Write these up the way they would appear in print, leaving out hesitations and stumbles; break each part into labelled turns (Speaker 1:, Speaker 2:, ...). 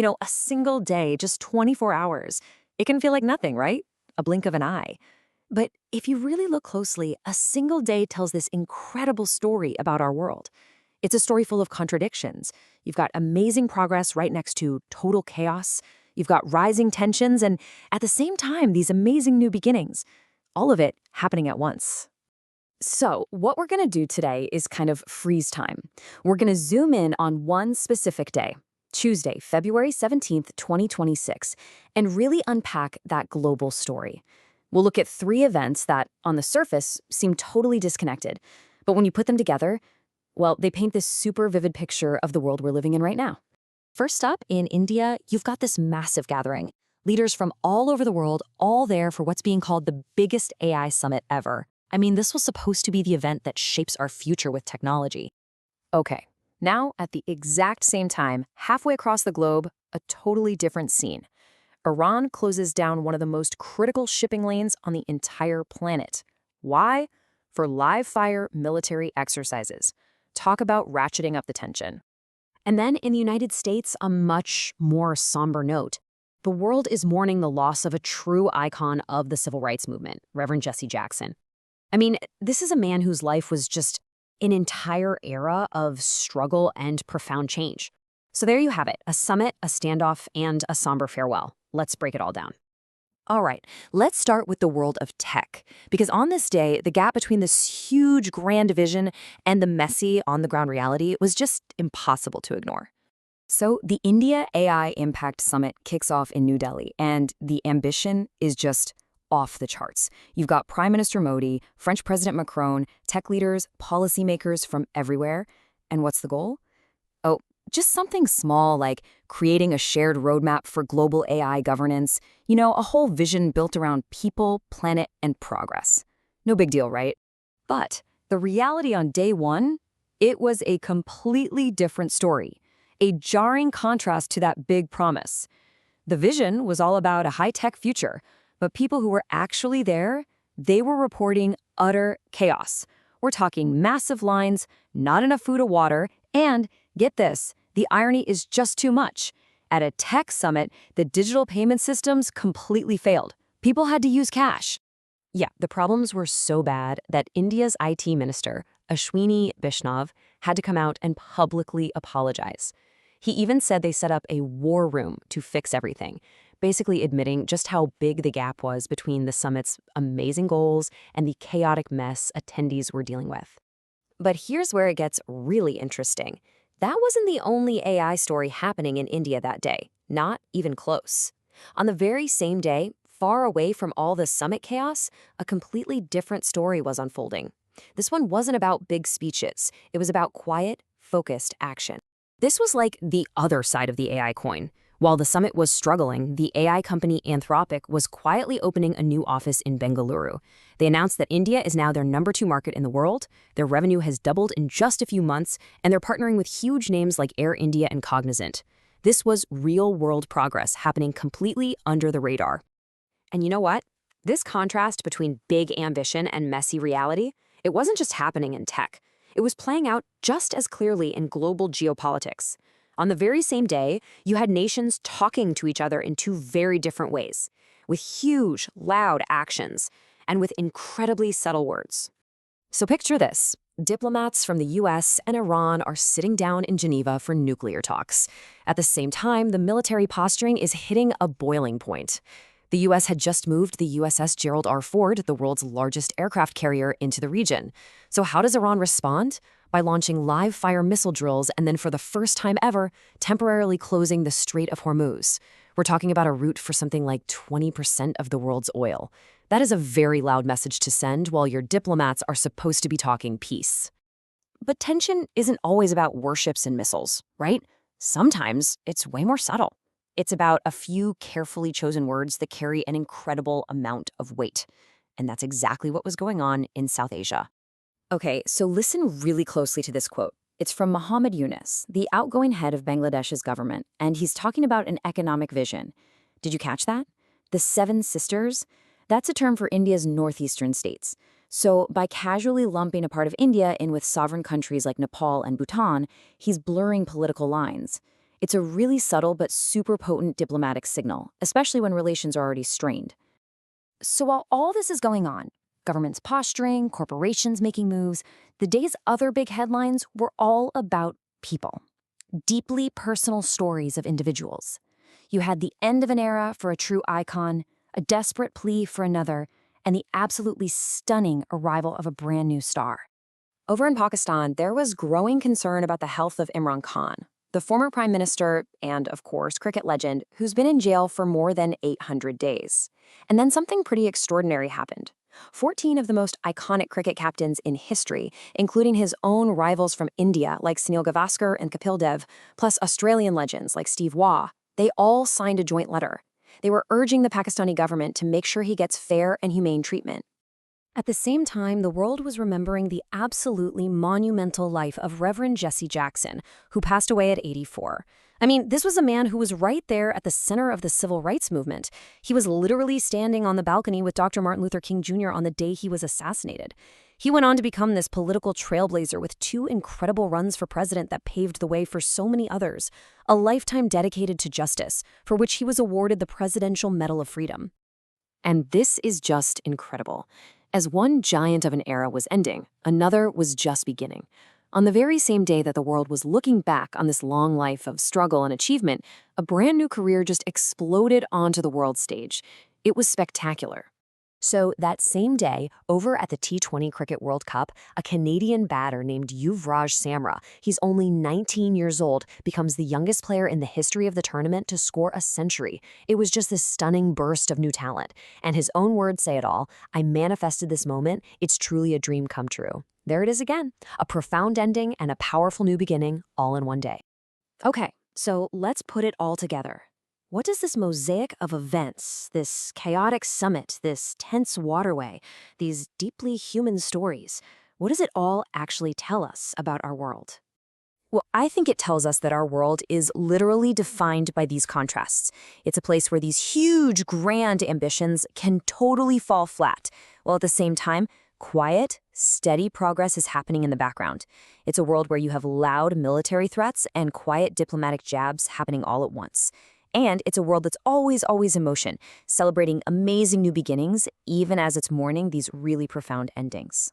Speaker 1: A single day, just 24 hours. It can feel like nothing, right? A blink of an eye. But if you really look closely, a single day tells this incredible story about our world. It's a story full of contradictions. You've got amazing progress right next to total chaos. You've got rising tensions and, at the same time, these amazing new beginnings. All of it happening at once.
Speaker 2: So, what we're going to do today is kind of freeze time. We're going to zoom in on one specific day, Tuesday, February 17th, 2026, and really unpack that global story. We'll look at three events that, on the surface, seem totally disconnected. But when you put them together, well, they paint this super vivid picture of the world we're living in right now.
Speaker 1: First up, in India, you've got this massive gathering. Leaders from all over the world, all there for what's being called the biggest AI summit ever. I mean, this was supposed to be the event that shapes our future with technology. Okay, now at the exact same time, halfway across the globe, a totally different scene. Iran closes down one of the most critical shipping lanes on the entire planet. Why? For live-fire military exercises. Talk about ratcheting up the tension. And then in the United States, a much more somber note. The world is mourning the loss of a true icon of the civil rights movement, Reverend Jesse Jackson. I mean, this is a man whose life was just an entire era of struggle and profound change. So there you have it, a summit, a standoff, and a somber farewell. Let's break it all down. All right, let's start with the world of tech, because on this day, the gap between this huge grand vision and the messy on-the-ground reality was just impossible to ignore. So the India AI Impact Summit kicks off in New Delhi, and the ambition is just off the charts. You've got Prime Minister Modi, French President Macron, tech leaders, policymakers from everywhere. And what's the goal? Oh, just something small like creating a shared roadmap for global AI governance. A whole vision built around people, planet, and progress. No big deal, right? But the reality on day one, it was a completely different story. A jarring contrast to that big promise. The vision was all about a high-tech future, but people who were actually there, they were reporting utter chaos. We're talking massive lines, not enough food or water, and, get this, the irony is just too much. At a tech summit, the digital payment systems completely failed. People had to use cash. Yeah, the problems were so bad that India's IT minister, Ashwini Vaishnav, had to come out and publicly apologize. He even said they set up a war room to fix everything, basically admitting just how big the gap was between the summit's amazing goals and the chaotic mess attendees were dealing with. But here's where it gets really interesting. That wasn't the only AI story happening in India that day, not even close. On the very same day, far away from all the summit chaos, a completely different story was unfolding. This one wasn't about big speeches. It was about quiet, focused action. This was like the other side of the AI coin. While the summit was struggling, the AI company Anthropic was quietly opening a new office in Bengaluru. They announced that India is now their #2 market in the world, their revenue has doubled in just a few months, and they're partnering with huge names like Air India and Cognizant. This was real-world progress happening completely under the radar. And you know what? This contrast between big ambition and messy reality, it wasn't just happening in tech. It was playing out just as clearly in global geopolitics. On the very same day, you had nations talking to each other in two very different ways, with huge, loud actions, and with incredibly subtle words. So picture this. Diplomats from the US and Iran are sitting down in Geneva for nuclear talks. At the same time, the military posturing is hitting a boiling point. The US had just moved the USS Gerald R. Ford, the world's largest aircraft carrier, into the region. So how does Iran respond? By launching live-fire missile drills and then for the first time ever, temporarily closing the Strait of Hormuz. We're talking about a route for something like 20% of the world's oil. That is a very loud message to send while your diplomats are supposed to be talking peace. But tension isn't always about warships and missiles, right? Sometimes it's way more subtle. It's about a few carefully chosen words that carry an incredible amount of weight. And that's exactly what was going on in South Asia. Okay, so listen really closely to this quote. It's from Muhammad Yunus, the outgoing head of Bangladesh's government, and he's talking about an economic vision. Did you catch that? The Seven Sisters? That's a term for India's northeastern states. So by casually lumping a part of India in with sovereign countries like Nepal and Bhutan, he's blurring political lines.
Speaker 2: It's a really subtle but super potent diplomatic signal, especially when relations are already strained. So while all this is going on, governments posturing, corporations making moves, the day's other big headlines were all about people. Deeply personal stories of individuals. You had the end of an era for a true icon, a desperate plea for another, and the absolutely stunning arrival of a brand new star. Over in Pakistan, there was growing concern about the health of Imran Khan, the former prime minister and, of course, cricket legend who's been in jail for more than 800 days. And then something pretty extraordinary happened. 14 of the most iconic cricket captains in history, including his own rivals from India like Sunil Gavaskar and Kapil Dev, plus Australian legends like Steve Waugh, they all signed a joint letter. They were urging the Pakistani government to make sure he gets fair and humane treatment. At the same time, the world was remembering the absolutely monumental life of Reverend Jesse Jackson, who passed away at 84. I mean, this was a man who was right there at the center of the civil rights movement. He was literally standing on the balcony with Dr. Martin Luther King Jr. on the day he was assassinated. He went on to become this political trailblazer with 2 incredible runs for president that paved the way for so many others, a lifetime dedicated to justice, for which he was awarded the Presidential Medal of Freedom. And this is just incredible. As one giant of an era was ending, another was just beginning. On the very same day that the world was looking back on this long life of struggle and achievement, a brand new career just exploded onto the world stage. It was spectacular. So that same day, over at the T20 Cricket World Cup, a Canadian batter named Yuvraj Samra, he's only 19 years old, becomes the youngest player in the history of the tournament to score a century. It was just this stunning burst of new talent. And his own words say it all. I manifested this moment. It's truly a dream come true. There it is again. A profound ending and a powerful new beginning all in one day. Okay, so let's put it all together. What does this mosaic of events, this chaotic summit, this tense waterway, these deeply human stories, what does it all actually tell us about our world? Well, I think it tells us that our world is literally defined by these contrasts. It's a place where these huge, grand ambitions can totally fall flat, while at the same time, quiet, steady progress is happening in the background. It's a world where you have loud military threats and quiet diplomatic jabs happening all at once. And it's a world that's always in motion, celebrating amazing new beginnings, even as it's mourning these really profound endings.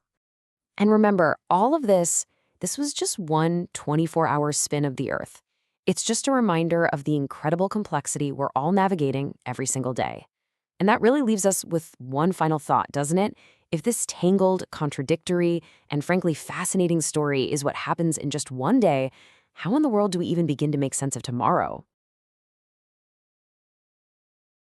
Speaker 2: And remember, all of this was just one 24-hour spin of the Earth. It's just a reminder of the incredible complexity we're all navigating every single day. And that really leaves us with one final thought, doesn't it? If this tangled, contradictory, and frankly fascinating story is what happens in just one day, how in the world do we even begin to make sense of tomorrow?